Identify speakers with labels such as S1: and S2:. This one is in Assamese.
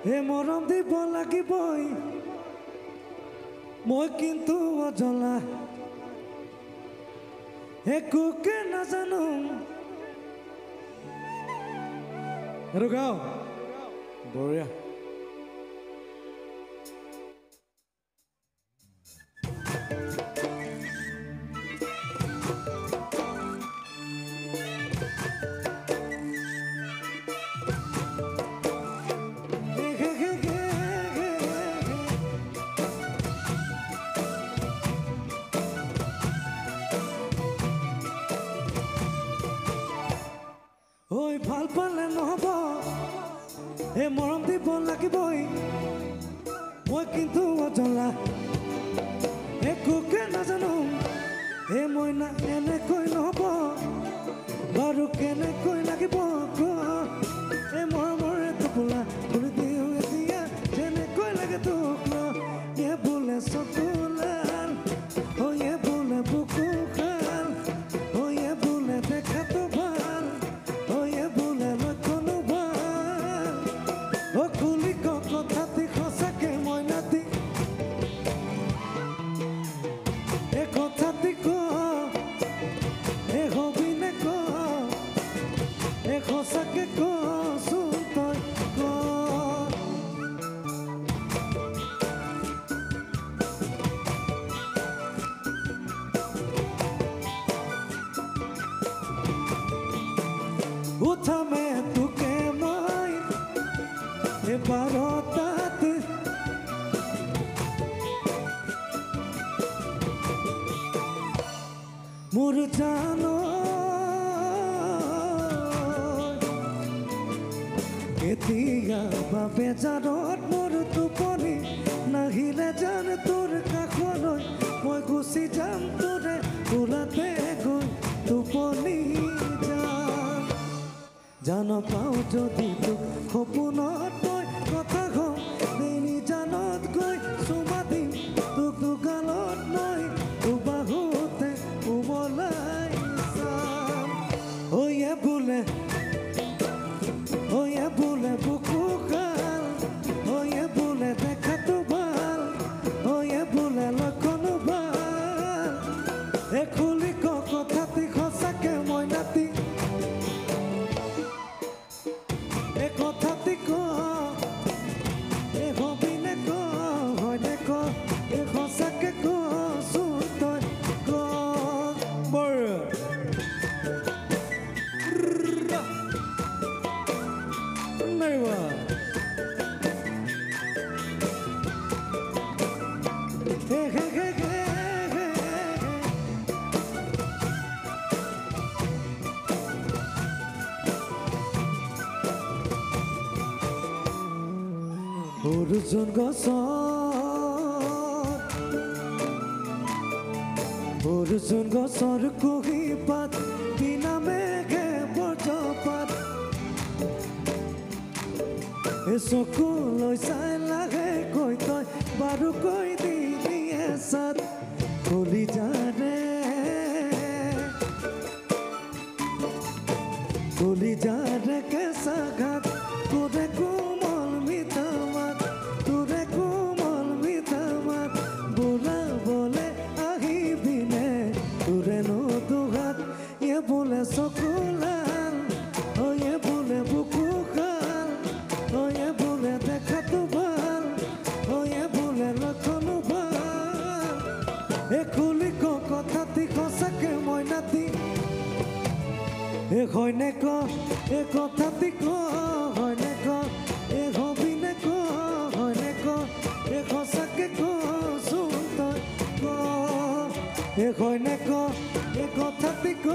S1: এ মৰম দিব লাগিবই মই কিন্তু অজলা একোকে নাজানো আৰু গাও বঢ়িয়া ঐ ভাল পালে নহব এ মৰম দিব লাগিবই মই কিন্তু অজলা একোকে নাজানো এ মই না এনেকৈ নহব বাৰু কেনেকৈ লাগিব এ মৰমৰে টোপোলা তুলি দিওঁ এতিয়া যেনেকৈ লাগে তোক এ বোলে চকুলাল ঐ এ বোলে বুকু খাল ঐ এ বোলে দেখাটো ভাল খুলি কথাটি সঁচাকে মই নাতি এ কথাটি ক এ হবিনে ক এ সঁচাকে কচোন তই ক উঠামে তোকে মই বাৰটাত মোৰ জানো কেতিয়াবা বেজাৰত মোৰ টোপনি নাহিলে জান তোৰ কাষলৈ মই গুচি যাম তোৰে কোলাতে গৈ টোপনি যাম জান পাওঁ যদি তোক সপোনত মই কথা কওঁ দেৰি জানত গৈ চুমা দিম তোক দোকানত মই বাহুতে উমলাই চাম ঐ এ বোলে বুকু খাল ঐ এ বোলে দেখাটো ভাল ঐ এ বোলে লক্ষণো ভাল এ খুলি ক কথাটি সঁচাকে মই নাতি এ কথাটি ক এ হবিনে ক হয়নে ক এ সঁচাকে কচোন তই ক নাইবা অৰ্জুন গছৰ কুহি পাত বিনা মেঘে বজ্ৰপাত এ চকুলৈ চাই লাগে কৈ তই বাৰু কৈ দি দিয়ে চাত কলিজাৰে কেঁচা ঘাট তোৰে কোমল মিঠা মাত বোলাবলে আহিবিনে তোৰে নদুহাত এ বোলে চকুলাল ঐ এ বোলে বুকু খাল ঐ এ বোলে দেখাটো ভাল ঐ এ বোলে লক্ষণো ভাল এ খুলি ক কথাটি সঁচাকে মই নাতি এ হয়নে ক এ কথাটি ক হয়নে ক এ হবিনে ক হয়নে ক এ সঁচাকে কচোন তই ক এ হয়নে ক এ কথাটি ক